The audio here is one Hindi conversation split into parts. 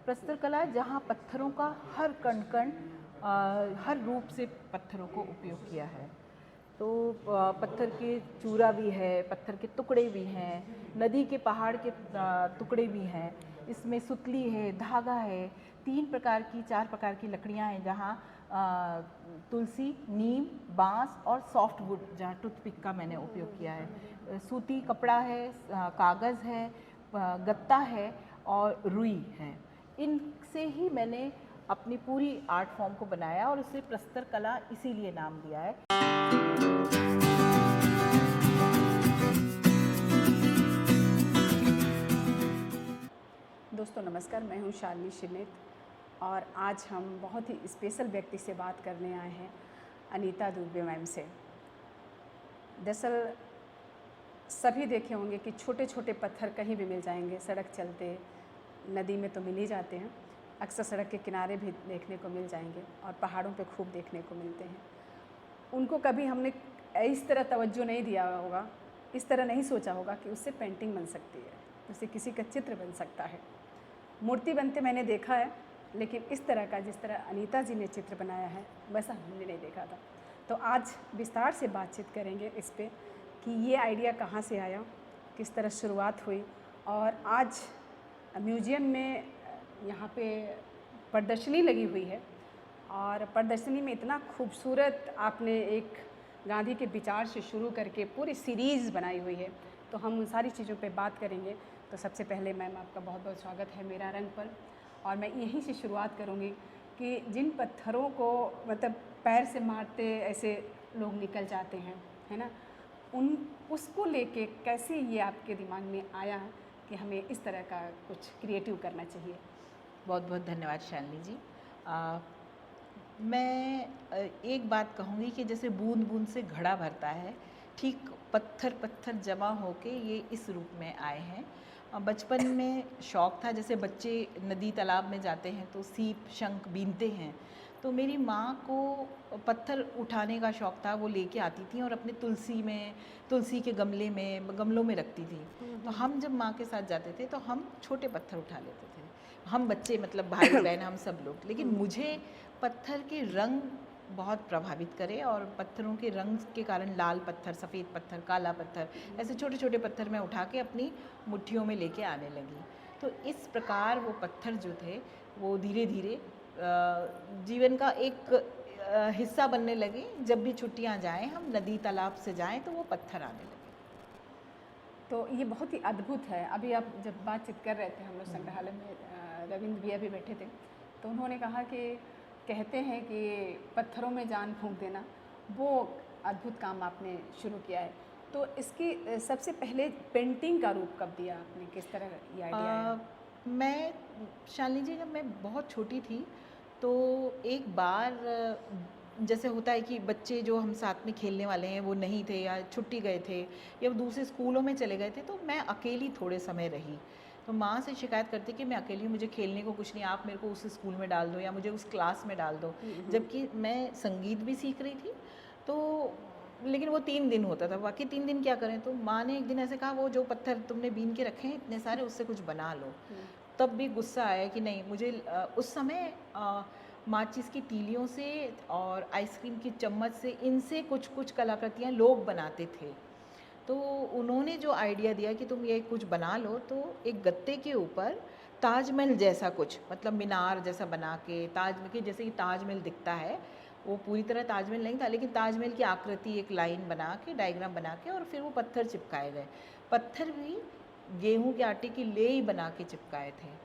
प्रस्तर कला जहाँ पत्थरों का हर कण-कण हर रूप से पत्थरों को उपयोग किया है। तो पत्थर के चूरा भी है, पत्थर के टुकड़े भी हैं, नदी के पहाड़ के टुकड़े भी हैं। इसमें सुतली है, धागा है, 3 प्रकार की 4 प्रकार की लकड़ियाँ हैं जहाँ तुलसी, नीम, बाँस और सॉफ्टवुड जहाँ टूथपिक का मैंने उपयोग किया है। सूती कपड़ा है, कागज़ है, गत्ता है और रुई है। इनसे ही मैंने अपनी पूरी आर्ट फॉर्म को बनाया और उसे प्रस्तर कला इसीलिए नाम दिया है। दोस्तों नमस्कार, मैं हूं शालिनी शिनेत और आज हम बहुत ही स्पेशल व्यक्ति से बात करने आए हैं, अनीता दुबे मैम से। दरअसल सभी देखे होंगे कि छोटे छोटे पत्थर कहीं भी मिल जाएंगे, सड़क चलते, नदी में तो मिल ही जाते हैं, अक्सर सड़क के किनारे भी देखने को मिल जाएंगे और पहाड़ों पे खूब देखने को मिलते हैं। उनको कभी हमने इस तरह तवज्जो नहीं दिया होगा, इस तरह नहीं सोचा होगा कि उससे पेंटिंग बन सकती है, उससे किसी का चित्र बन सकता है। मूर्ति बनते मैंने देखा है, लेकिन इस तरह का जिस तरह अनीता जी ने चित्र बनाया है वैसा हमने नहीं देखा था। तो आज विस्तार से बातचीत करेंगे इस पे कि ये आइडिया कहाँ से आया, किस तरह शुरुआत हुई और आज म्यूज़ियम में यहाँ पे प्रदर्शनी लगी हुई है और प्रदर्शनी में इतना खूबसूरत आपने एक गांधी के विचार से शुरू करके पूरी सीरीज़ बनाई हुई है। तो हम उन सारी चीज़ों पे बात करेंगे। तो सबसे पहले मैम आपका बहुत बहुत स्वागत है मेरा रंग पर, और मैं यहीं से शुरुआत करूँगी कि जिन पत्थरों को मतलब पैर से मारते ऐसे लोग निकल जाते हैं, है ना, उसको लेके कैसे ये आपके दिमाग में आया कि हमें इस तरह का कुछ क्रिएटिव करना चाहिए? बहुत बहुत धन्यवाद शालिनी जी। मैं एक बात कहूँगी कि जैसे बूंद बूंद से घड़ा भरता है, ठीक पत्थर पत्थर जमा होके ये इस रूप में आए हैं। बचपन में शौक़ था, जैसे बच्चे नदी तालाब में जाते हैं तो सीप शंख बीनते हैं, तो मेरी माँ को पत्थर उठाने का शौक़ था। वो लेके आती थी और अपने तुलसी के गमलों में रखती थी। तो हम जब माँ के साथ जाते थे तो हम छोटे पत्थर उठा लेते थे, हम बच्चे मतलब भाई बहन हम सब लोग। लेकिन मुझे पत्थर के रंग बहुत प्रभावित करे और पत्थरों के रंग के कारण लाल पत्थर, सफ़ेद पत्थर, काला पत्थर, ऐसे छोटे छोटे पत्थर मैं उठा के अपनी मुट्ठियों में लेके आने लगी। तो इस प्रकार वो पत्थर जो थे वो धीरे धीरे जीवन का एक हिस्सा बनने लगे। जब भी छुट्टियां जाएं, हम नदी तालाब से जाएं तो वो पत्थर आने लगे। तो ये बहुत ही अद्भुत है। अभी आप जब बातचीत कर रहे थे, हम लोग संग्रहालय में रविंद्र भैया भी बैठे थे, तो उन्होंने कहा कि कहते हैं कि पत्थरों में जान फूंक देना, वो अद्भुत काम आपने शुरू किया है। तो इसकी सबसे पहले पेंटिंग का रूप कब दिया आपने, किस तरह ये आइडिया आया? मैं शालिनी जी, जब मैं बहुत छोटी थी तो एक बार जैसे होता है कि बच्चे जो हम साथ में खेलने वाले हैं वो नहीं थे, या छुट्टी गए थे या दूसरे स्कूलों में चले गए थे, तो मैं अकेली थोड़े समय रही। तो माँ से शिकायत करती कि मैं अकेली हूँ, मुझे खेलने को कुछ नहीं, आप मेरे को उस स्कूल में डाल दो या मुझे उस क्लास में डाल दो। जबकि मैं संगीत भी सीख रही थी। तो लेकिन वो 3 दिन होता था, बाकी 3 दिन क्या करें। तो माँ ने एक दिन ऐसे कहा, वो जो पत्थर तुमने बीन के रखे हैं इतने सारे, उससे कुछ बना लो। तब भी गुस्सा आया कि नहीं, मुझे उस समय माचिस की तीलियों से और आइसक्रीम की चम्मच से, इनसे कुछ कुछ कलाकृतियाँ लोग बनाते थे। तो उन्होंने जो आइडिया दिया कि तुम ये कुछ बना लो, तो एक गत्ते के ऊपर ताजमहल जैसा कुछ, मतलब मीनार जैसा बना के, ताजमहल के जैसे कि ताजमहल दिखता है, वो पूरी तरह ताजमहल नहीं था, लेकिन ताजमहल की आकृति एक लाइन बना के, डायग्राम बना के, और फिर वो पत्थर चिपकाए गए। पत्थर भी गेहूं के आटे की लेई बना के चिपकाए थे।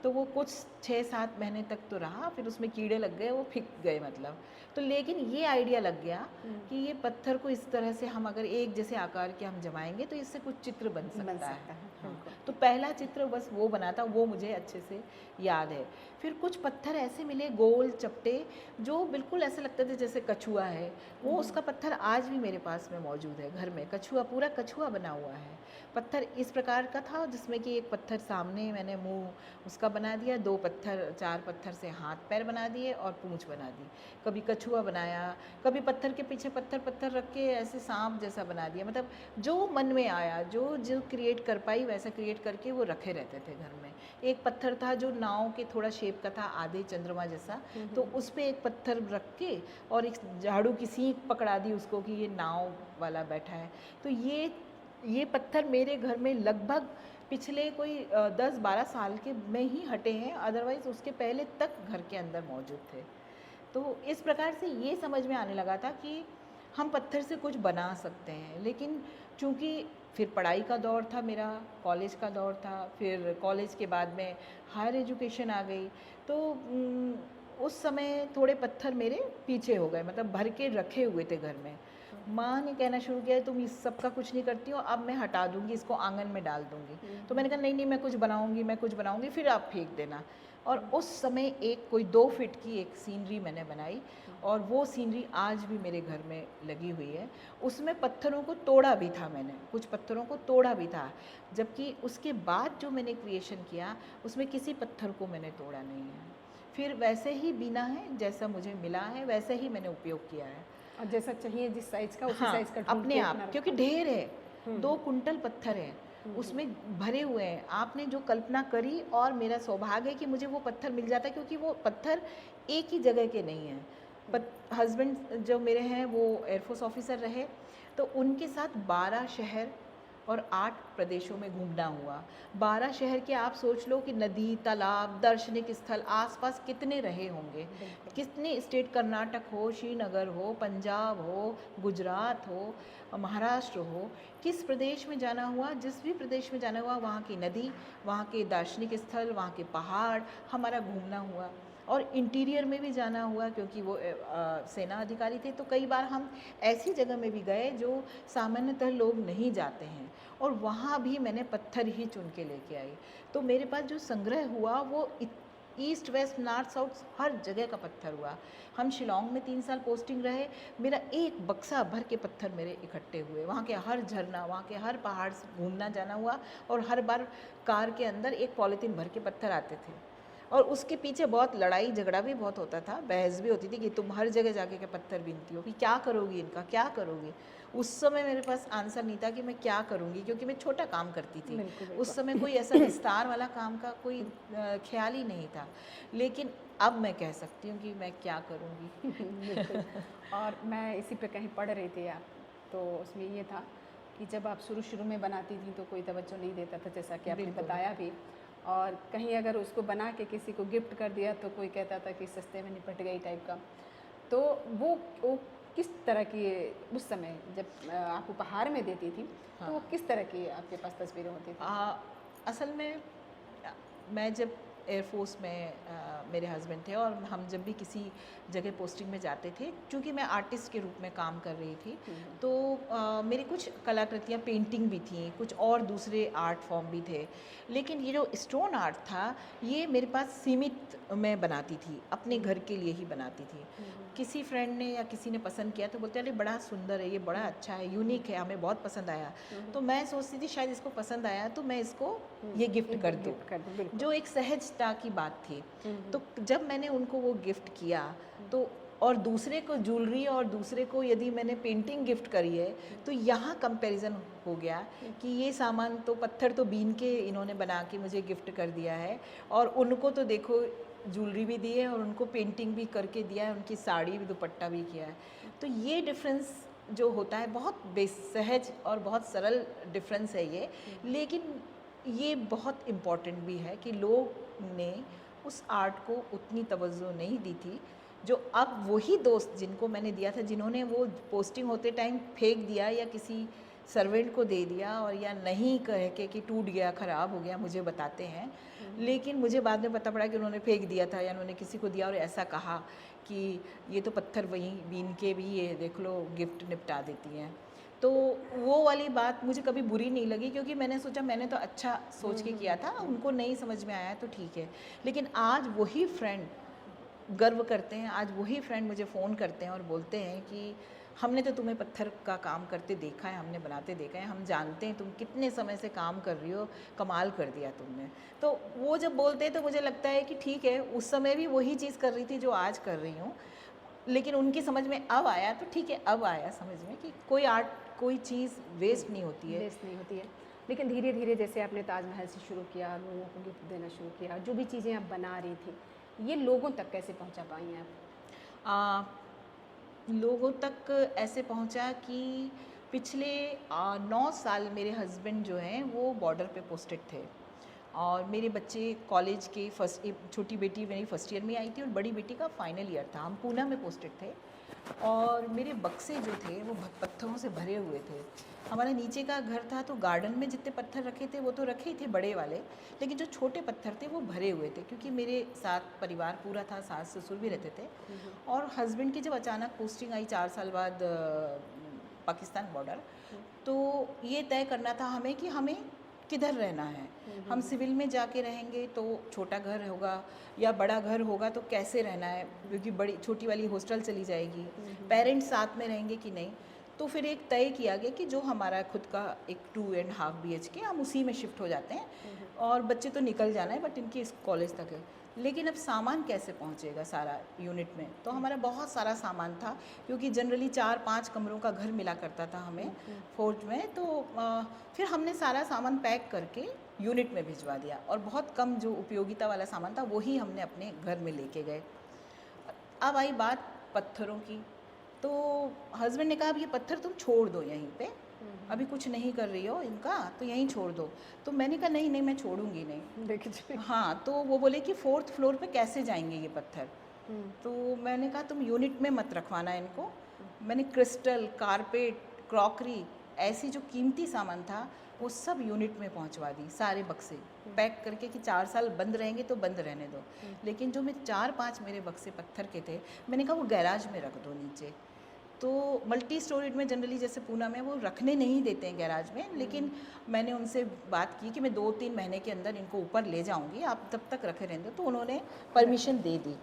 तो वो कुछ 6-7 महीने तक तो रहा, फिर उसमें कीड़े लग गए, वो फिक गए मतलब। तो लेकिन ये आइडिया लग गया कि ये पत्थर को इस तरह से हम अगर एक जैसे आकार के हम जमाएंगे तो इससे कुछ चित्र बन सकता है। हाँ, तो पहला चित्र बस वो बना था, वो मुझे अच्छे से याद है। फिर कुछ पत्थर ऐसे मिले गोल चपटे, जो बिल्कुल ऐसे लगते थे जैसे कछुआ है। वो उसका पत्थर आज भी मेरे पास में मौजूद है घर में, कछुआ, पूरा कछुआ बना हुआ है। पत्थर इस प्रकार का था जिसमें कि एक पत्थर सामने मैंने मुंह उसका बना दिया, 2 पत्थर 4 पत्थर से हाथ पैर बना दिए और पूँछ बना दी। कभी कछुआ बनाया, कभी पत्थर के पीछे पत्थर रख के ऐसे सांप जैसा बना दिया। मतलब जो मन में आया, जो क्रिएट कर पाई वैसा क्रिएट करके वो रखे रहते थे घर में। एक पत्थर था जो नाव के थोड़ा शेप का था, आधे चंद्रमा जैसा, तो उस पे एक पत्थर रख के और एक झाड़ू की सीख पकड़ा दी उसको कि ये नाव वाला बैठा है। तो ये पत्थर मेरे घर में लगभग पिछले कोई 10-12 साल के में ही हटे हैं, अदरवाइज़ उसके पहले तक घर के अंदर मौजूद थे। तो इस प्रकार से ये समझ में आने लगा था कि हम पत्थर से कुछ बना सकते हैं। लेकिन चूँकि फिर पढ़ाई का दौर था मेरा, कॉलेज का दौर था, फिर कॉलेज के बाद में हायर एजुकेशन आ गई, तो उस समय थोड़े पत्थर मेरे पीछे हो गए, मतलब भर के रखे हुए थे घर में। माँ ने कहना शुरू किया तुम इस सब का कुछ नहीं करती हो, अब मैं हटा दूंगी, इसको आंगन में डाल दूंगी। तो मैंने कहा नहीं मैं कुछ बनाऊंगी, फिर आप फेंक देना। और उस समय एक कोई 2 फीट की एक सीनरी मैंने बनाई और वो सीनरी आज भी मेरे घर में लगी हुई है। उसमें पत्थरों को तोड़ा भी था मैंने, कुछ पत्थरों को तोड़ा भी था, जबकि उसके बाद जो मैंने क्रिएशन किया उसमें किसी पत्थर को मैंने तोड़ा नहीं है। फिर वैसे ही बीना है, जैसा मुझे मिला है वैसे ही मैंने उपयोग किया है। और जैसा चाहिए जिस साइज़ का उसी हाँ, साइज़ का ढूंढ अपने के आप, अपना क्योंकि रखा। ढेर है, 2 कुंटल पत्थर है उसमें भरे हुए हैं। आपने जो कल्पना करी, और मेरा सौभाग्य है कि मुझे वो पत्थर मिल जाता है, क्योंकि वो पत्थर एक ही जगह के नहीं हैं। हस्बैंड जो मेरे हैं वो एयरफोर्स ऑफिसर रहे, तो उनके साथ 12 शहर और 8 प्रदेशों में घूमना हुआ। 12 शहर के आप सोच लो कि नदी, तालाब, दार्शनिक स्थल आसपास कितने रहे होंगे, कितने स्टेट, कर्नाटक हो, श्रीनगर हो, पंजाब हो, गुजरात हो, महाराष्ट्र हो, किस प्रदेश में जाना हुआ, जिस भी प्रदेश में जाना हुआ वहाँ की नदी, वहाँ के दार्शनिक स्थल, वहाँ के पहाड़ हमारा घूमना हुआ। और इंटीरियर में भी जाना हुआ, क्योंकि वो सेना अधिकारी थे, तो कई बार हम ऐसी जगह में भी गए जो सामान्यतः लोग नहीं जाते हैं, और वहाँ भी मैंने पत्थर ही चुन के लेके आई। तो मेरे पास जो संग्रह हुआ वो ईस्ट वेस्ट नॉर्थ साउथ हर जगह का पत्थर हुआ। हम शिलांग में 3 साल पोस्टिंग रहे, मेरा एक बक्सा भर के पत्थर मेरे इकट्ठे हुए। वहाँ के हर झरना, वहाँ के हर पहाड़ से घूमना जाना हुआ, और हर बार कार के अंदर एक पॉलीथीन भर के पत्थर आते थे। और उसके पीछे बहुत लड़ाई झगड़ा भी बहुत होता था, बहस भी होती थी कि तुम हर जगह जाके के पत्थर बीनती हो, कि क्या करोगी इनका, क्या करोगी। उस समय मेरे पास आंसर नहीं था कि मैं क्या करूँगी, क्योंकि मैं छोटा काम करती थी। उस समय कोई ऐसा विस्तार वाला काम का कोई ख्याल ही नहीं था। लेकिन अब मैं कह सकती हूँ कि मैं क्या करूँगी। और मैं इसी पे कहीं पढ़ रही थी आप, तो उसमें ये था कि जब आप शुरू में बनाती थी तो कोई तवज्जो नहीं देता था, जैसा कि आपने बताया भी, और कहीं अगर उसको बना के किसी को गिफ्ट कर दिया तो कोई कहता था कि सस्ते में निपट गई टाइप का। तो वो किस तरह की उस समय जब आप उपहार में देती थी, तो वो किस तरह की आपके पास तस्वीरें होती थी? असल में मैं जब एयरफोर्स में मेरे हस्बैंड थे, और हम जब भी किसी जगह पोस्टिंग में जाते थे, क्योंकि मैं आर्टिस्ट के रूप में काम कर रही थी, तो मेरी कुछ कलाकृतियाँ, पेंटिंग भी थी, कुछ और दूसरे आर्ट फॉर्म भी थे। लेकिन ये जो स्टोन आर्ट था, ये मेरे पास सीमित मैं बनाती थी, अपने घर के लिए ही बनाती थी। किसी फ्रेंड ने या किसी ने पसंद किया तो बोलते अरे बड़ा सुंदर है, ये बड़ा अच्छा है, यूनिक है, हमें बहुत पसंद आया। तो मैं सोचती थी शायद इसको पसंद आया तो मैं इसको ये गिफ्ट कर दूँ, जो एक सहजता की बात थी। तो जब मैंने उनको वो गिफ्ट किया, तो और दूसरे को ज्वेलरी और दूसरे को यदि मैंने पेंटिंग गिफ्ट करी है, तो यहाँ कंपैरिजन हो गया कि ये सामान तो पत्थर तो बीन के इन्होंने बना के मुझे गिफ्ट कर दिया है, और उनको तो देखो ज्वेलरी भी दी है और उनको पेंटिंग भी करके दिया है, उनकी साड़ी भी, दुपट्टा भी किया है। तो ये डिफरेंस जो होता है बहुत बेसहज और बहुत सरल डिफरेंस है ये, लेकिन ये बहुत इम्पॉर्टेंट भी है कि लोग ने उस आर्ट को उतनी तवज्जो नहीं दी थी, जो अब वही दोस्त जिनको मैंने दिया था, जिन्होंने वो पोस्टिंग होते टाइम फेंक दिया या किसी सर्वेंट को दे दिया, और या नहीं कह के कि टूट गया, ख़राब हो गया, मुझे बताते हैं। लेकिन मुझे बाद में पता पड़ा कि उन्होंने फेंक दिया था, या उन्होंने किसी को दिया और ऐसा कहा कि ये तो पत्थर वहीं बीन के भी ये देख लो गिफ्ट निपटा देती हैं। तो वो वाली बात मुझे कभी बुरी नहीं लगी, क्योंकि मैंने सोचा मैंने तो अच्छा सोच के किया था, उनको नहीं समझ में आया तो ठीक है। लेकिन आज वही फ्रेंड गर्व करते हैं, आज वही फ्रेंड मुझे फ़ोन करते हैं और बोलते हैं कि हमने तो तुम्हें पत्थर का काम करते देखा है, हमने बनाते देखा है, हम जानते हैं तुम कितने समय से काम कर रही हो, कमाल कर दिया तुमने। तो वो जब बोलते हैं तो मुझे लगता है कि ठीक है, उस समय भी वही चीज़ कर रही थी जो आज कर रही हूँ, लेकिन उनकी समझ में अब आया तो ठीक है, अब आया समझ में कि कोई आर्ट, कोई चीज़ वेस्ट नहीं होती है। वेस्ट नहीं होती है। लेकिन धीरे धीरे जैसे आपने ताजमहल से शुरू किया, लोगों को गिफ्ट देना शुरू किया, जो भी चीज़ें आप बना रही थी, ये लोगों तक कैसे पहुंचा पाई हैं आप? आ, लोगों तक ऐसे पहुंचा कि पिछले 9 साल मेरे हस्बैंड जो हैं वो बॉर्डर पे पोस्टेड थे, और मेरे बच्चे कॉलेज के फर्स्ट, छोटी बेटी मेरी फर्स्ट ईयर में आई थी और बड़ी बेटी का फाइनल ईयर था। हम पूना में पोस्टेड थे और मेरे बक्से जो थे वो पत्थरों से भरे हुए थे। हमारा नीचे का घर था तो गार्डन में जितने पत्थर रखे थे वो तो रखे ही थे बड़े वाले, लेकिन जो छोटे पत्थर थे वो भरे हुए थे, क्योंकि मेरे साथ परिवार पूरा था, सास ससुर भी रहते थे। और हस्बैंड की जब अचानक पोस्टिंग आई 4 साल बाद पाकिस्तान बॉर्डर, तो ये तय करना था हमें कि हमें किधर रहना है। हम सिविल में जाके रहेंगे तो छोटा घर होगा, या बड़ा घर होगा तो कैसे रहना है, क्योंकि बड़ी छोटी वाली हॉस्टल चली जाएगी, पेरेंट्स साथ में रहेंगे कि नहीं। तो फिर एक तय किया गया कि जो हमारा खुद का एक 2.5 BHK, हम उसी में शिफ्ट हो जाते हैं, और बच्चे तो निकल जाना है बट इनकी कॉलेज तक है। लेकिन अब सामान कैसे पहुंचेगा सारा यूनिट में, तो हमारा बहुत सारा सामान था, क्योंकि जनरली 4-5 कमरों का घर मिला करता था हमें फोर्ट में। तो फिर हमने सारा सामान पैक करके यूनिट में भिजवा दिया, और बहुत कम जो उपयोगिता वाला सामान था वही हमने अपने घर में लेके गए। अब आई बात पत्थरों की, तो हस्बैंड ने कहा अब ये पत्थर तुम छोड़ दो यहीं पे, अभी कुछ नहीं कर रही हो इनका, तो यहीं छोड़ दो। तो मैंने कहा नहीं नहीं, मैं छोड़ूंगी नहीं। देखिए। हाँ, तो वो बोले कि 4th फ्लोर पे कैसे जाएंगे ये पत्थर। तो मैंने कहा तुम यूनिट में मत रखवाना इनको। मैंने क्रिस्टल, कारपेट, क्रॉकरी, ऐसी जो कीमती सामान था वो सब यूनिट में पहुंचवा दी, सारे बक्से पैक करके कि 4 साल बंद रहेंगे तो बंद रहने दो। लेकिन जो मैं 4-5 मेरे बक्से पत्थर के थे, मैंने कहा वो गैराज में रख दो नीचे। तो मल्टी स्टोरेज में जनरली जैसे पूना में वो रखने नहीं देते हैं गैराज में, लेकिन मैंने उनसे बात की कि मैं 2-3 महीने के अंदर इनको ऊपर ले जाऊंगी, आप तब तक रखे रहने दो, तो उन्होंने परमिशन दे दी।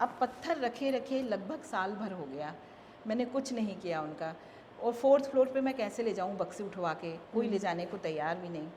अब पत्थर रखे रखे लगभग साल भर हो गया, मैंने कुछ नहीं किया उनका। और 4th फ्लोर पे मैं कैसे ले जाऊँ बक्से उठवा के, कोई ले जाने को तैयार भी नहीं।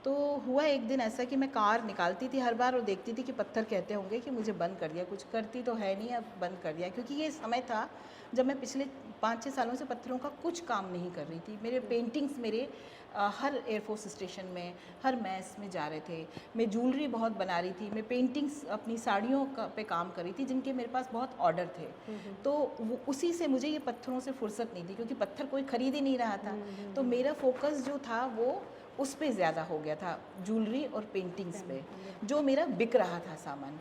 तो हुआ एक दिन ऐसा कि मैं कार निकालती थी हर बार और देखती थी कि पत्थर कहते होंगे कि मुझे बंद कर दिया, कुछ करती तो है नहीं, अब बंद कर दिया। क्योंकि ये समय था जब मैं पिछले 5-6 सालों से पत्थरों का कुछ काम नहीं कर रही थी। मेरे पेंटिंग्स मेरे हर एयरफोर्स स्टेशन में, हर मैस में जा रहे थे। मैं ज्वेलरी बहुत बना रही थी, मैं पेंटिंग्स अपनी साड़ियों पे काम कर रही थी जिनके मेरे पास बहुत ऑर्डर थे। तो वो उसी से मुझे ये पत्थरों से फुर्सत नहीं थी, क्योंकि पत्थर कोई खरीद ही नहीं रहा था। तो मेरा फोकस जो था वो उस पे ज़्यादा हो गया था, ज्वेलरी और पेंटिंग्स पे, जो मेरा बिक रहा था सामान।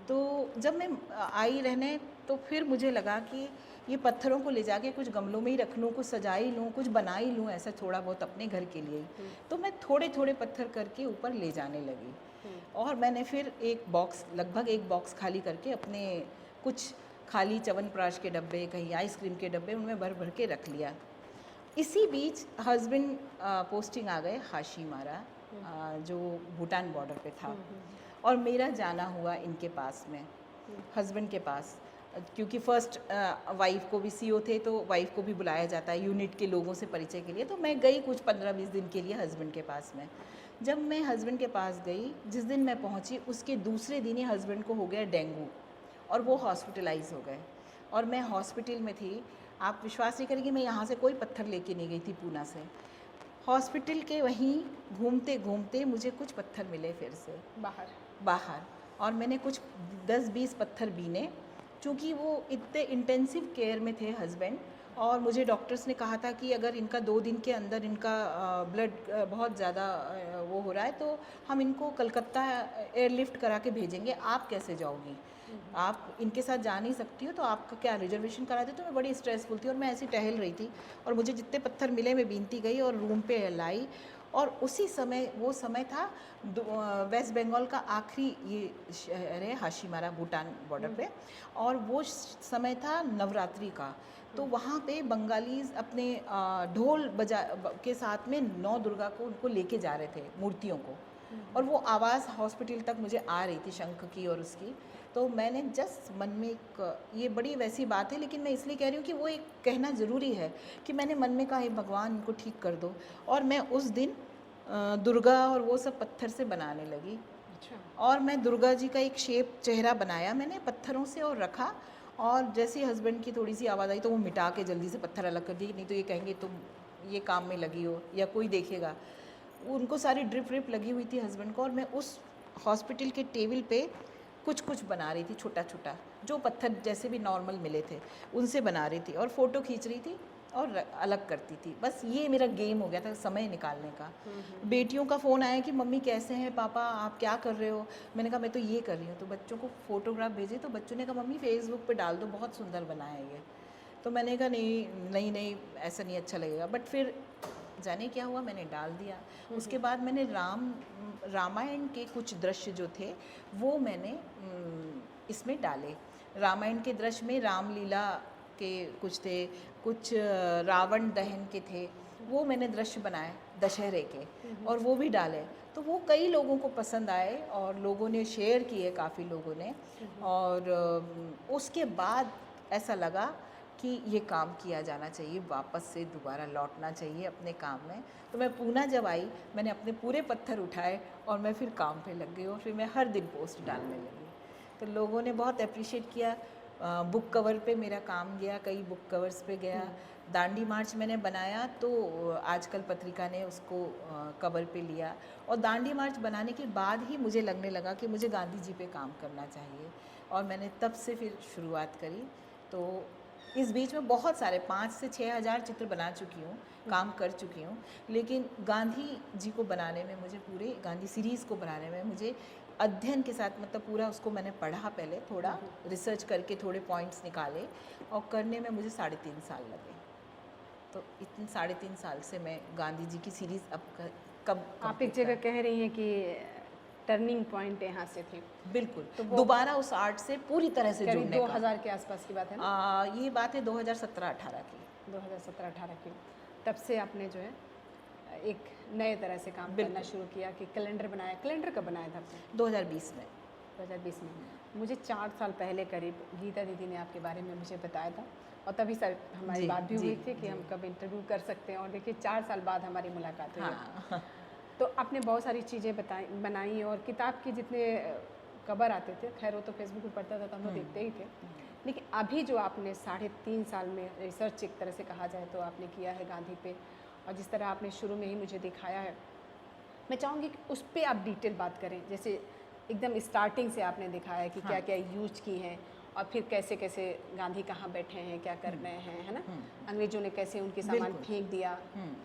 तो जब मैं आई रहने, तो फिर मुझे लगा कि ये पत्थरों को ले जाके कुछ गमलों में ही रख लूँ, कुछ सजा ही लूँ, कुछ बना ही लूँ, ऐसा थोड़ा बहुत अपने घर के लिए ही। तो मैं थोड़े थोड़े पत्थर करके ऊपर ले जाने लगी, और मैंने फिर एक बॉक्स, लगभग एक बॉक्स खाली करके अपने कुछ खाली च्यवनप्राश के डब्बे, कहीं आइसक्रीम के डब्बे, उनमें भर भर के रख लिया। इसी बीच हस्बैंड पोस्टिंग आ गए हाशीमारा, जो भूटान बॉर्डर पे था, और मेरा जाना हुआ इनके पास में, हस्बैंड के पास, क्योंकि फर्स्ट वाइफ को भी CO थे, तो वाइफ को भी बुलाया जाता है यूनिट के लोगों से परिचय के लिए। तो मैं गई कुछ 15-20 दिन के लिए हस्बैंड के पास में। जब मैं हस्बैंड के पास गई, जिस दिन मैं पहुंची उसके दूसरे दिन ही हस्बैंड को हो गया डेंगू, और वो हॉस्पिटलाइज हो गए, और मैं हॉस्पिटल में थी। आप विश्वास नहीं करेंगे, मैं यहाँ से कोई पत्थर लेके नहीं गई थी पूना से, हॉस्पिटल के वहीं घूमते घूमते मुझे कुछ पत्थर मिले फिर से बाहर, और मैंने कुछ 10-20 पत्थर बीने। चूँकि वो इतने इंटेंसिव केयर में थे हस्बैंड, और मुझे डॉक्टर्स ने कहा था कि अगर इनका 2 दिन के अंदर इनका ब्लड बहुत ज़्यादा वो हो रहा है, तो हम इनको कलकत्ता एयरलिफ्ट करा के भेजेंगे, आप कैसे जाओगी, आप इनके साथ जा नहीं सकती हो, तो आपका क्या रिजर्वेशन करा दे। तो मैं बड़ी स्ट्रेसफुल थी, और मैं ऐसी टहल रही थी, और मुझे जितने पत्थर मिले मैं बीनती गई और रूम पे लाई। और उसी समय, वो समय था वेस्ट बंगाल का आखिरी ये शहर है हाशीमारा, भूटान बॉर्डर पे, और वो समय था नवरात्रि का। तो वहाँ पे बंगालीज अपने ढोल बजा के साथ में 9 दुर्गा को उनको लेके जा रहे थे, मूर्तियों को। और वो आवाज़ हॉस्पिटल तक मुझे आ रही थी शंख की और उसकी। तो मैंने जस्ट मन में एक, ये बड़ी वैसी बात है लेकिन मैं इसलिए कह रही हूँ कि वो एक कहना ज़रूरी है कि मैंने मन में कहा हे भगवान इनको ठीक कर दो। और मैं उस दिन दुर्गा और वो सब पत्थर से बनाने लगी। अच्छा। और मैं दुर्गा जी का एक शेप चेहरा बनाया मैंने पत्थरों से और रखा। और जैसे ही हस्बैंड की थोड़ी सी आवाज़ आई तो वो मिटा के जल्दी से पत्थर अलग कर दिए, नहीं तो ये कहेंगे तुम ये काम में लगी हो या कोई देखेगा। उनको सारी ड्रिप व्रिप लगी हुई थी हस्बैंड को, और मैं उस हॉस्पिटल के टेबल पे कुछ कुछ बना रही थी, छोटा छोटा, जो पत्थर जैसे भी नॉर्मल मिले थे उनसे बना रही थी और फ़ोटो खींच रही थी और अलग करती थी। बस ये मेरा गेम हो गया था समय निकालने का। बेटियों का फ़ोन आया कि मम्मी कैसे हैं पापा, आप क्या कर रहे हो। मैंने कहा मैं तो ये कर रही हूँ। तो बच्चों को फ़ोटोग्राफ भेजे तो बच्चों ने कहा मम्मी फेसबुक पे डाल दो, बहुत सुंदर बना है ये। तो मैंने कहा नहीं नहीं नहीं, ऐसा नहीं अच्छा लगेगा। बट फिर जाने क्या हुआ, मैंने डाल दिया। उसके बाद मैंने रामायण के कुछ दृश्य जो थे वो मैंने इसमें डाले। रामायण के दृश्य में रामलीला के कुछ थे, कुछ रावण दहन के थे, वो मैंने दृश्य बनाए दशहरे के और वो भी डाले। तो वो कई लोगों को पसंद आए और लोगों ने शेयर किए, काफ़ी लोगों ने। और उसके बाद ऐसा लगा कि ये काम किया जाना चाहिए, वापस से दोबारा लौटना चाहिए अपने काम में। तो मैं पूना जब आई मैंने अपने पूरे पत्थर उठाए और मैं फिर काम पे लग गई और फिर मैं हर दिन पोस्ट डालने लगी। तो लोगों ने बहुत अप्रिशिएट किया। बुक कवर पे मेरा काम गया, कई बुक कवर्स पे गया। दांडी मार्च मैंने बनाया तो आजकल पत्रिका ने उसको कवर पे लिया। और दांडी मार्च बनाने के बाद ही मुझे लगने लगा कि मुझे गांधी जी पे काम करना चाहिए और मैंने तब से फिर शुरुआत करी। तो इस बीच में बहुत सारे 5 से 6 हज़ार चित्र बना चुकी हूँ, काम कर चुकी हूँ। लेकिन गांधी जी को बनाने में मुझे, पूरे गांधी सीरीज़ को बनाने में मुझे अध्ययन के साथ, मतलब पूरा उसको मैंने पढ़ा, पहले थोड़ा रिसर्च करके थोड़े पॉइंट्स निकाले और करने में मुझे 3.5 साल लगे। तो इतने 3.5 साल से मैं गांधी जी की सीरीज़ अब कब आप एक जगह कह रही हैं कि टर्निंग पॉइंट यहाँ से थी। बिल्कुल, तो वो दोबारा उस आर्ट से पूरी तरह से करीब जुड़ने का। 2000 के आसपास की बात है ना? ये बात है 2017-18 की। 2017-18 की। तब से आपने जो है एक नए तरह से काम करना शुरू किया कि कैलेंडर बनाया। कैलेंडर कब बनाया था आपने? 2020 में। 2020 में। मुझे 4 साल पहले करीब गीता दीदी ने आपके बारे में मुझे बताया था और तभी सर हमारी जी, बात भी जी, हुई थी कि जी। हम कब इंटरव्यू कर सकते हैं और देखिए 4 साल बाद हमारी मुलाकात हुई है। हाँ। तो आपने बहुत सारी चीज़ें बनाई और किताब के जितने कवर आते थे, खैर वो तो फेसबुक पे पढ़ता था तो हम लोग देखते ही थे। लेकिन अभी जो आपने 3.5 साल में रिसर्च एक तरह से कहा जाए तो आपने किया है गांधी पे, और जिस तरह आपने शुरू में ही मुझे दिखाया है, मैं चाहूँगी कि उस पर आप डिटेल बात करें। जैसे एकदम स्टार्टिंग से आपने दिखाया कि क्या क्या यूज की हैं और फिर कैसे कैसे गांधी कहाँ बैठे हैं, क्या कर रहे हैं, है ना, अंग्रेजों ने कैसे उनके सामान फेंक दिया,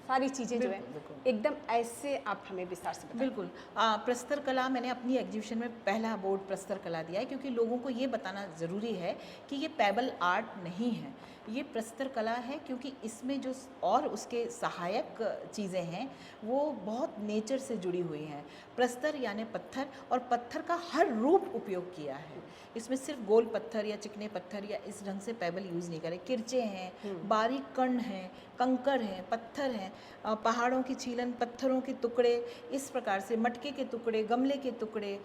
सारी चीज़ें जो है एकदम ऐसे आप हमें विस्तार से बताएं। बिल्कुल। प्रस्तर कला मैंने अपनी एग्जीबिशन में पहला बोर्ड प्रस्तर कला दिया है, क्योंकि लोगों को ये बताना ज़रूरी है कि ये पेबल आर्ट नहीं है, ये प्रस्तर कला है। क्योंकि इसमें जो और उसके सहायक चीज़ें हैं वो बहुत नेचर से जुड़ी हुई हैं। प्रस्तर यानी पत्थर, और पत्थर का हर रूप उपयोग किया है। इसमें सिर्फ गोल पत्थर या चिकने पत्थर या इस ढंग से पेबल यूज़ नहीं करे। किरचे हैं, बारीक कण हैं, कंकर हैं, पत्थर हैं, पहाड़ों की छीलन, पत्थरों के टुकड़े, इस प्रकार से मटके के टुकड़े, गमले के टुकड़े,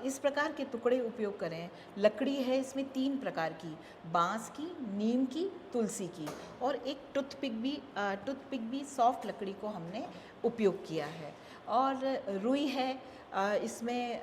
इस प्रकार के टुकड़े उपयोग करें। लकड़ी है इसमें 3 प्रकार की, बांस की, नीम की, तुलसी की, और एक टूथपिक भी सॉफ्ट लकड़ी को हमने उपयोग किया है। और रुई है, इसमें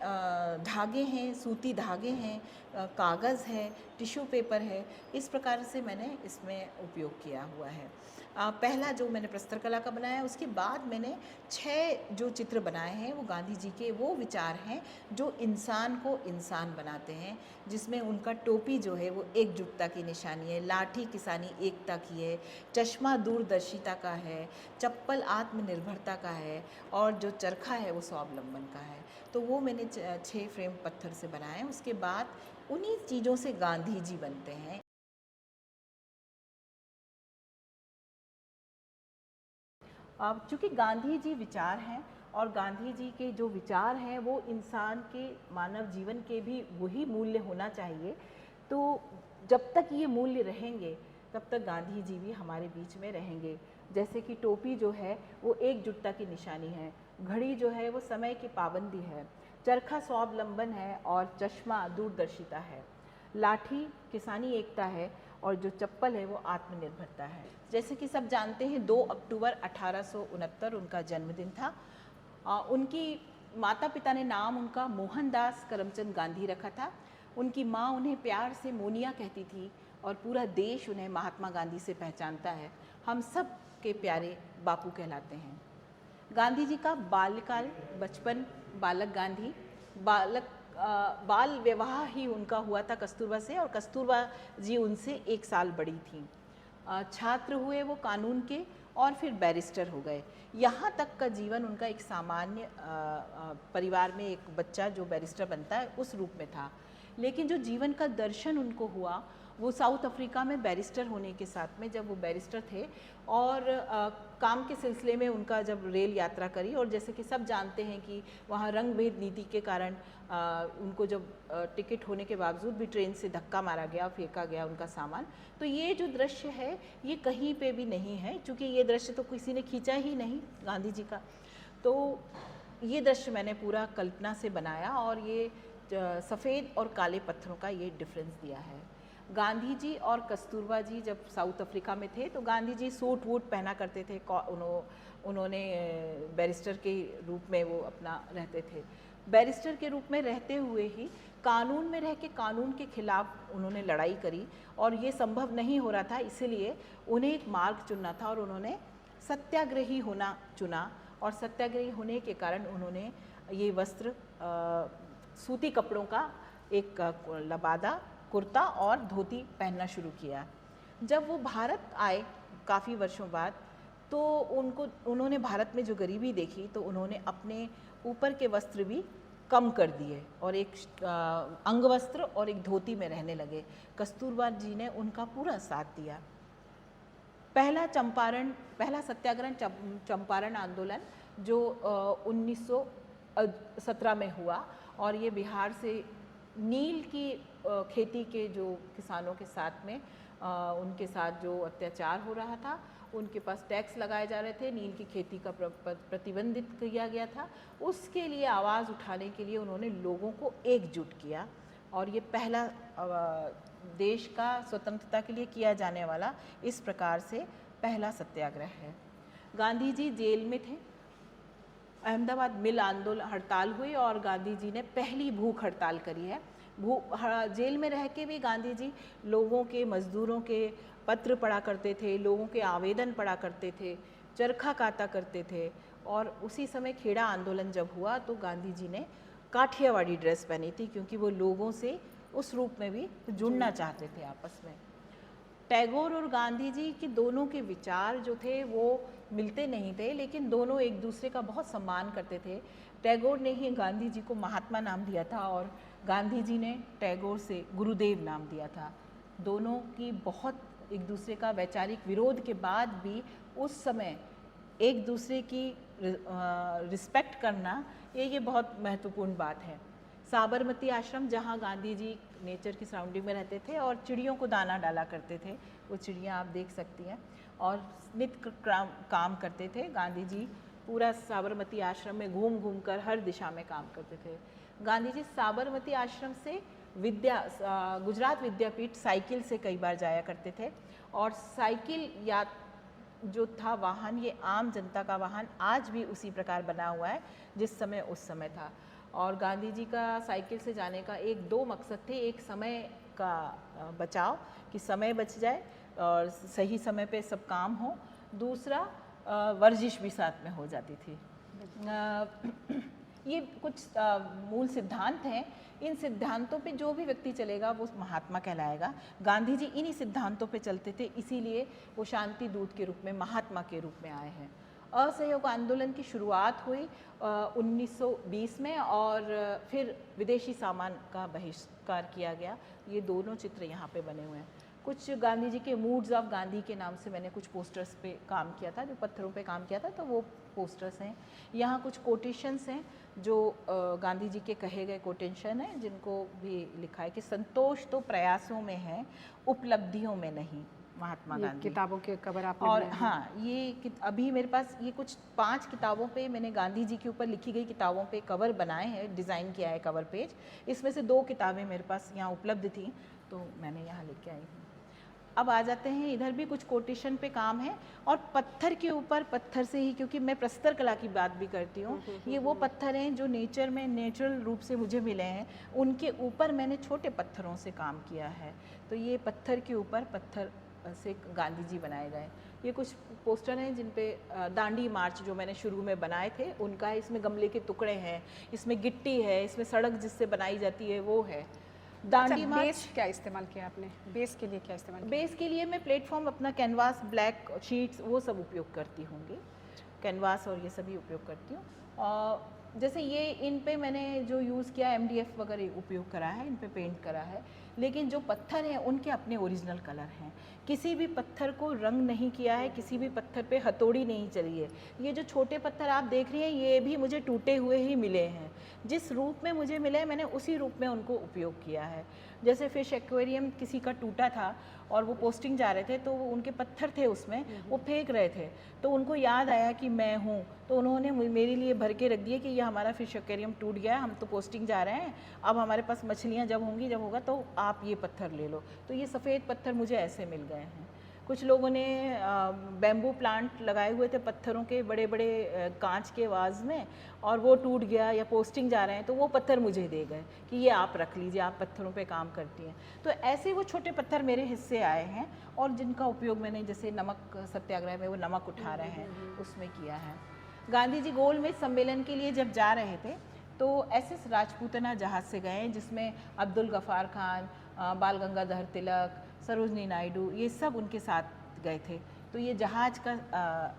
धागे हैं, सूती धागे हैं, कागज़ है, टिश्यू पेपर है, इस प्रकार से मैंने इसमें उपयोग किया हुआ है। पहला जो मैंने प्रस्तर कला का बनाया, उसके बाद मैंने 6 जो चित्र बनाए हैं वो गांधी जी के वो विचार हैं जो इंसान को इंसान बनाते हैं, जिसमें उनका टोपी जो है वो एकजुटता की निशानी है, लाठी किसानी एकता की है, चश्मा दूरदर्शिता का है, चप्पल आत्मनिर्भरता का है, और जो चरखा है वो स्वावलंबन का है। तो वो मैंने 6 फ्रेम पत्थर से बनाए हैं। उसके बाद उन्हीं चीज़ों से गांधी जी बनते हैं। अब चूँकि गांधी जी विचार हैं और गांधी जी के जो विचार हैं वो इंसान के मानव जीवन के भी वही मूल्य होना चाहिए। तो जब तक ये मूल्य रहेंगे तब तक गांधी जी भी हमारे बीच में रहेंगे। जैसे कि टोपी जो है वो एकजुटता की निशानी है, घड़ी जो है वो समय की पाबंदी है, चरखा स्वावलंबन है और चश्मा दूरदर्शिता है, लाठी किसानी एकता है और जो चप्पल है वो आत्मनिर्भरता है। जैसे कि सब जानते हैं 2 अक्टूबर 1869 उनका जन्मदिन था। उनकी माता पिता ने नाम उनका मोहनदास करमचंद गांधी रखा था। उनकी माँ उन्हें प्यार से मोनिया कहती थी और पूरा देश उन्हें महात्मा गांधी से पहचानता है। हम सब के प्यारे बापू कहलाते हैं। गांधी जी का बाल्यकाल, बचपन, बालक गांधी, बाल विवाह ही उनका हुआ था कस्तूरबा से, और कस्तूरबा जी उनसे 1 साल बड़ी थी। छात्र हुए वो कानून के और फिर बैरिस्टर हो गए। यहाँ तक का जीवन उनका एक सामान्य परिवार में एक बच्चा जो बैरिस्टर बनता है उस रूप में था। लेकिन जो जीवन का दर्शन उनको हुआ वो साउथ अफ्रीका में बैरिस्टर होने के साथ में, जब वो बैरिस्टर थे और काम के सिलसिले में उनका जब रेल यात्रा करी, और जैसे कि सब जानते हैं कि वहाँ रंग भेद नीति के कारण उनको जब टिकट होने के बावजूद भी ट्रेन से धक्का मारा गया, फेंका गया उनका सामान। तो ये जो दृश्य है ये कहीं पे भी नहीं है, क्योंकि ये दृश्य तो किसी ने खींचा ही नहीं गांधी जी का। तो ये दृश्य मैंने पूरा कल्पना से बनाया और ये सफ़ेद और काले पत्थरों का ये डिफरेंस दिया है। गांधी जी और कस्तूरबा जी जब साउथ अफ्रीका में थे तो गांधी जी सूट वूट पहना करते थे, उन्होंने बैरिस्टर के रूप में वो अपना रहते थे। बैरिस्टर के रूप में रहते हुए ही कानून में रह के कानून के खिलाफ उन्होंने लड़ाई करी, और ये संभव नहीं हो रहा था, इसीलिए उन्हें एक मार्ग चुनना था और उन्होंने सत्याग्रही होना चुना। और सत्याग्रही होने के कारण उन्होंने ये वस्त्र सूती कपड़ों का एक लबादा, कुर्ता और धोती पहनना शुरू किया। जब वो भारत आए काफ़ी वर्षों बाद तो उन्होंने भारत में जो गरीबी देखी तो उन्होंने अपने ऊपर के वस्त्र भी कम कर दिए और एक अंगवस्त्र और एक धोती में रहने लगे। कस्तूरबा जी ने उनका पूरा साथ दिया। पहला सत्याग्रह चंपारण आंदोलन जो 1917 में हुआ, और ये बिहार से नील की खेती के जो किसानों के साथ में उनके साथ जो अत्याचार हो रहा था, उनके पास टैक्स लगाए जा रहे थे, नील की खेती का प्रतिबंधित किया गया था, उसके लिए आवाज़ उठाने के लिए उन्होंने लोगों को एकजुट किया। और ये पहला देश का स्वतंत्रता के लिए किया जाने वाला इस प्रकार से पहला सत्याग्रह है। गांधी जी जेल में थे, अहमदाबाद मिल आंदोलन हड़ताल हुई और गांधी जी ने पहली भूख हड़ताल करी है। जेल में रह के भी गांधी जी लोगों के, मजदूरों के पत्र पढ़ा करते थे, लोगों के आवेदन पढ़ा करते थे, चरखा काता करते थे। और उसी समय खेड़ा आंदोलन जब हुआ तो गांधी जी ने काठियावाड़ी ड्रेस पहनी थी, क्योंकि वो लोगों से उस रूप में भी जुड़ना चाहते थे आपस में। टैगोर और गांधी जी के दोनों के विचार जो थे वो मिलते नहीं थे, लेकिन दोनों एक दूसरे का बहुत सम्मान करते थे। टैगोर ने ही गांधी जी को महात्मा नाम दिया था और गांधी जी ने टैगोर से गुरुदेव नाम दिया था। दोनों की बहुत एक दूसरे का वैचारिक विरोध के बाद भी उस समय एक दूसरे की रिस्पेक्ट करना, ये बहुत महत्वपूर्ण बात है। साबरमती आश्रम, जहाँ गांधी जी नेचर की सराउंडिंग में रहते थे और चिड़ियों को दाना डाला करते थे, वो चिड़ियाँ आप देख सकती हैं, और नित्य काम करते थे। गांधी जी पूरा साबरमती आश्रम में घूम घूम कर हर दिशा में काम करते थे। गांधी जी साबरमती आश्रम से गुजरात विद्यापीठ साइकिल से कई बार जाया करते थे, और साइकिल या जो था वाहन, ये आम जनता का वाहन आज भी उसी प्रकार बना हुआ है जिस समय उस समय था। और गांधी जी का साइकिल से जाने का दो मकसद थे। एक समय का बचाव, कि समय बच जाए और सही समय पे सब काम हो। दूसरा वर्जिश भी साथ में हो जाती थी। ये कुछ मूल सिद्धांत हैं। इन सिद्धांतों पे जो भी व्यक्ति चलेगा वो महात्मा कहलाएगा। गांधी जी इन्हीं सिद्धांतों पे चलते थे, इसीलिए वो शांति दूत के रूप में, महात्मा के रूप में आए हैं। असहयोग आंदोलन की शुरुआत हुई 1920 में, और फिर विदेशी सामान का बहिष्कार किया गया। ये दोनों चित्र यहाँ पे बने हुए हैं। कुछ गांधी जी के मूड्स ऑफ गांधी के नाम से मैंने कुछ पोस्टर्स पे काम किया था, जो पत्थरों पे काम किया था, तो वो पोस्टर्स हैं। यहाँ कुछ कोटेशंस हैं जो गांधी जी के कहे गए कोटेशन हैं, जिनको भी लिखा है कि संतोष तो प्रयासों में है, उपलब्धियों में नहीं। महात्मा ये गांधी। किताबों के कवर आपने और बनाए हैं। हाँ, ये अभी मेरे पास ये कुछ 5 किताबों पे मैंने गांधी जी के ऊपर लिखी गई किताबों पे कवर बनाए हैं, डिज़ाइन किया है कवर पेज। इसमें से 2 किताबें मेरे पास यहाँ उपलब्ध थी, तो मैंने यहाँ लेके आई हूँ। अब आ जाते हैं, इधर भी कुछ कोटेशन पे काम है और पत्थर के ऊपर, पत्थर से ही, क्योंकि मैं प्रस्तर कला की बात भी करती हूँ, ये वो पत्थर हैं जो नेचर में नेचुरल रूप से मुझे मिले हैं, उनके ऊपर मैंने छोटे पत्थरों से काम किया है। तो ये पत्थर के ऊपर पत्थर से गांधी जी बनाए गए। ये कुछ पोस्टर हैं जिन पे दांडी मार्च जो मैंने शुरू में बनाए थे उनका है। इसमें गमले के टुकड़े हैं, इसमें गिट्टी है, इसमें सड़क जिससे बनाई जाती है वो है। दांडी अच्छा, मार्च बेस क्या इस्तेमाल किया आपने? बेस के लिए क्या इस्तेमाल किया? बेस के लिए मैं प्लेटफॉर्म अपना कैनवास, ब्लैक शीट्स वो सब उपयोग करती होंगी, कैनवास और ये सभी उपयोग करती हूँ। और जैसे ये इन पे मैंने जो यूज़ किया MDF वगैरह उपयोग करा है, इन पे पेंट करा है, लेकिन जो पत्थर हैं उनके अपने ओरिजिनल कलर हैं। किसी भी पत्थर को रंग नहीं किया है, किसी भी पत्थर पे हथौड़ी नहीं चली है। ये जो छोटे पत्थर आप देख रही हैं ये भी मुझे टूटे हुए ही मिले हैं, जिस रूप में मुझे मिले मैंने उसी रूप में उनको उपयोग किया है। जैसे फिश एक्वेरियम किसी का टूटा था और वो पोस्टिंग जा रहे थे, तो वो उनके पत्थर थे उसमें, वो फेंक रहे थे, तो उनको याद आया कि मैं हूँ, तो उन्होंने मेरे लिए भर के रख दिए कि ये हमारा फिश एक्वेरियम टूट गया है, हम तो पोस्टिंग जा रहे हैं, अब हमारे पास मछलियाँ जब होगा तो आप ये पत्थर ले लो। तो ये सफ़ेद पत्थर मुझे ऐसे मिल गए हैं। कुछ लोगों ने बैम्बू प्लांट लगाए हुए थे पत्थरों के, बड़े बड़े कांच के वाज में, और वो टूट गया या पोस्टिंग जा रहे हैं तो वो पत्थर मुझे दे गए कि ये आप रख लीजिए, आप पत्थरों पे काम करती हैं। तो ऐसे वो छोटे पत्थर मेरे हिस्से आए हैं और जिनका उपयोग मैंने, जैसे नमक सत्याग्रह में वो नमक उठा रहे हैं उसमें किया है। गांधी जी गोलमेज सम्मेलन के लिए जब जा रहे थे तो SS राजपूतना जहाज़ से गए, जिसमें अब्दुल गफ़ार खान, बाल गंगाधर तिलक, सरोजनी नायडू, ये सब उनके साथ गए थे। तो ये जहाज़ का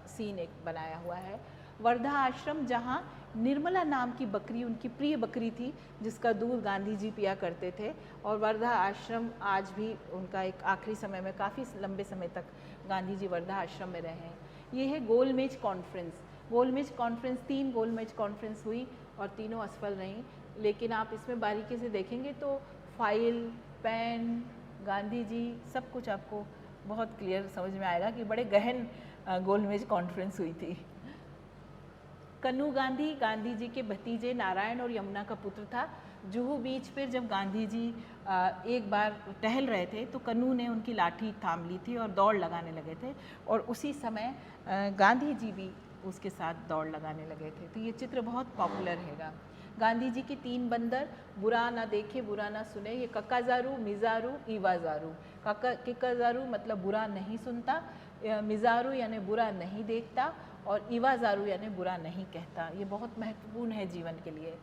सीन एक बनाया हुआ है। वर्धा आश्रम, जहाँ निर्मला नाम की बकरी उनकी प्रिय बकरी थी, जिसका दूध गांधी जी पिया करते थे, और वर्धा आश्रम आज भी उनका एक आखिरी समय में, काफ़ी लंबे समय तक गांधी जी वर्धा आश्रम में रहे हैं। ये है गोलमेज कॉन्फ्रेंस। गोलमेज कॉन्फ्रेंस 3 गोलमेज कॉन्फ्रेंस हुई और तीनों असफल रहीं, लेकिन आप इसमें बारीकी से देखेंगे तो फाइल, पेन, गांधी जी, सब कुछ आपको बहुत क्लियर समझ में आएगा कि बड़े गहन गोलमेज कॉन्फ्रेंस हुई थी। कन्हू गांधी, गांधी जी के भतीजे नारायण और यमुना का पुत्र था। जुहू बीच पर जब गांधी जी एक बार टहल रहे थे तो कन्हू ने उनकी लाठी थाम ली थी और दौड़ लगाने लगे थे, और उसी समय गांधी जी भी उसके साथ दौड़ लगाने लगे थे। तो ये चित्र बहुत पॉपुलर हैगा। गांधी जी की 3 बंदर, बुरा ना देखे बुरा ना सुने, ये कक्काजारू, मिजारू, ईवाजारू। किक्काजारू मतलब बुरा नहीं सुनता, मिजारू यानी बुरा नहीं देखता, और ईवाजारू यानी बुरा नहीं कहता। ये बहुत महत्वपूर्ण है जीवन के लिए।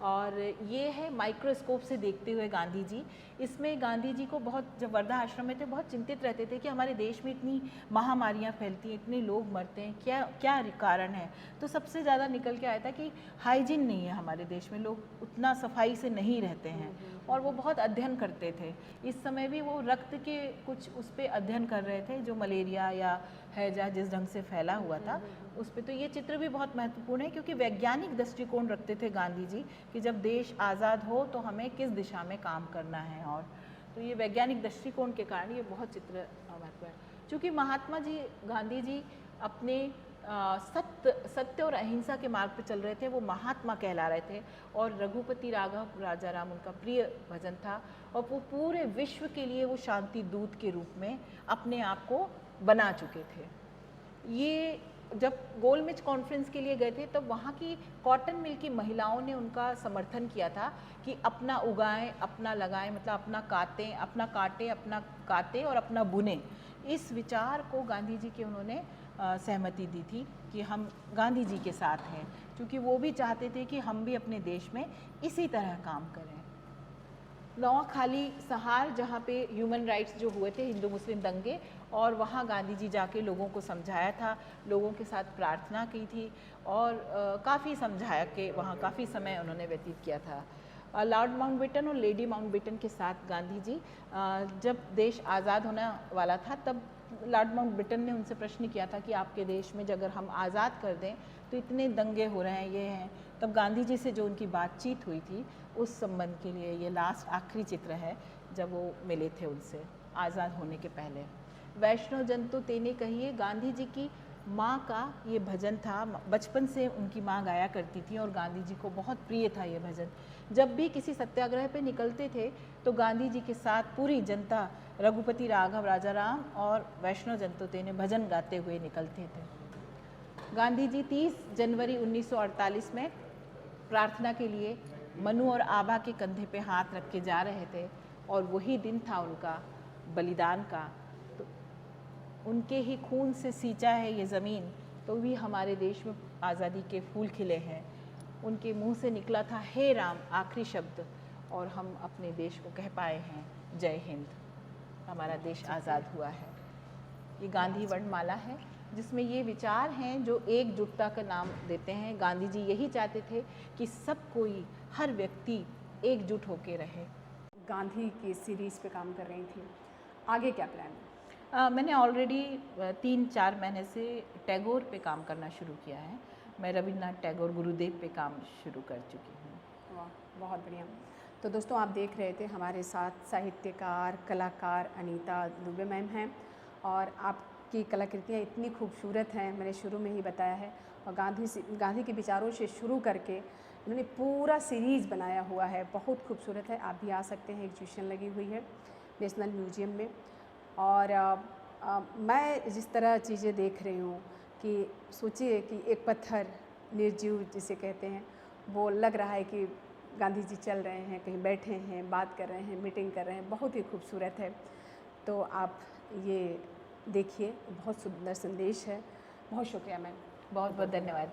और ये है माइक्रोस्कोप से देखते हुए गांधी जी। इसमें गांधी जी को बहुत, जब वर्धा आश्रम में थे, बहुत चिंतित रहते थे कि हमारे देश में इतनी महामारियां फैलती हैं, इतने लोग मरते हैं, क्या क्या कारण है। तो सबसे ज़्यादा निकल के आया था कि हाइजीन नहीं है हमारे देश में, लोग उतना सफाई से नहीं रहते हैं, और वो बहुत अध्ययन करते थे। इस समय भी वो रक्त के कुछ उस पर अध्ययन कर रहे थे, जो मलेरिया या हैजा जिस ढंग से फैला हुआ था उस पर। तो ये चित्र भी बहुत महत्वपूर्ण है, क्योंकि वैज्ञानिक दृष्टिकोण रखते थे गांधी जी कि जब देश आज़ाद हो तो हमें किस दिशा में काम करना है। और तो ये वैज्ञानिक दृष्टिकोण के कारण ये बहुत चित्र महत्व है। चूँकि महात्मा जी, गांधी जी अपने सत्य और अहिंसा के मार्ग पर चल रहे थे, वो महात्मा कहला रहे थे, और रघुपति राघव राजा राम उनका प्रिय भजन था, और वो पूरे विश्व के लिए वो शांति दूत के रूप में अपने आप को बना चुके थे। ये जब गोलमेज कॉन्फ्रेंस के लिए गए थे तब वहाँ की कॉटन मिल की महिलाओं ने उनका समर्थन किया था कि अपना उगाएं, अपना लगाएं, मतलब अपना काटें, अपना काटें और अपना बुनें। इस विचार को गांधी जी के उन्होंने सहमति दी थी कि हम गांधी जी के साथ हैं, क्योंकि वो भी चाहते थे कि हम भी अपने देश में इसी तरह काम करें। नौखाली सहार, जहाँ पे ह्यूमन राइट्स जो हुए थे, हिंदू मुस्लिम दंगे, और वहाँ गांधी जी जाके लोगों को समझाया था, लोगों के साथ प्रार्थना की थी, और काफ़ी समझाया कि वहाँ काफ़ी समय उन्होंने व्यतीत किया था। लॉर्ड माउंटबेटन और लेडी माउंटबेटन के साथ गांधी जी, जब देश आज़ाद होने वाला था तब लॉर्ड माउंटबेटन ने उनसे प्रश्न किया था कि आपके देश में अगर हम आज़ाद कर दें तो इतने दंगे हो रहे हैं, ये हैं। तब गांधी जी से जो उनकी बातचीत हुई थी, उस संबंध के लिए ये लास्ट आखिरी चित्र है जब वो मिले थे उनसे आज़ाद होने के पहले। वैष्णो जन तो तेने कहिए गांधी जी की माँ का ये भजन था। बचपन से उनकी माँ गाया करती थी और गांधी जी को बहुत प्रिय था ये भजन। जब भी किसी सत्याग्रह पे निकलते थे तो गांधी जी के साथ पूरी जनता रघुपति राघव राजाराम और वैष्णो जन तो तेने भजन गाते हुए निकलते थे। गांधी जी 30 जनवरी 1948 में प्रार्थना के लिए मनु और आभा के कंधे पे हाथ रख के जा रहे थे और वही दिन था उनका बलिदान का। तो उनके ही खून से सींचा है ये ज़मीन, तो भी हमारे देश में आज़ादी के फूल खिले हैं। उनके मुंह से निकला था हे राम आखिरी शब्द, और हम अपने देश को कह पाए हैं जय हिंद। हमारा देश आज़ाद हुआ है। ये गांधी वर्णमाला है जिसमें ये विचार हैं जो एकजुटता का नाम देते हैं। गांधी जी यही चाहते थे कि सब कोई, हर व्यक्ति एकजुट होकर रहे। गांधी की सीरीज़ पे काम कर रही थी, आगे क्या प्लान है? मैंने ऑलरेडी 3-4 महीने से टैगोर पे काम करना शुरू किया है। मैं रविन्द्रनाथ टैगोर गुरुदेव पे काम शुरू कर चुकी हूँ। वाह, बहुत बढ़िया। तो दोस्तों, आप देख रहे थे हमारे साथ साहित्यकार, कलाकार अनीता दुबे मैम हैं और आपकी कलाकृतियाँ इतनी खूबसूरत हैं, मैंने शुरू में ही बताया है। और गांधी के विचारों से शुरू करके इन्होंने पूरा सीरीज़ बनाया हुआ है, बहुत खूबसूरत है। आप भी आ सकते हैं, एग्जीबिशन लगी हुई है नेशनल म्यूजियम में। और मैं जिस तरह चीज़ें देख रही हूँ कि सोचिए कि एक पत्थर निर्जीव जिसे कहते हैं, वो लग रहा है कि गांधी जी चल रहे हैं, कहीं बैठे हैं, बात कर रहे हैं, मीटिंग कर रहे हैं, बहुत ही खूबसूरत है। तो आप ये देखिए, बहुत सुंदर संदेश है। बहुत शुक्रिया मैम। बहुत बहुत धन्यवाद।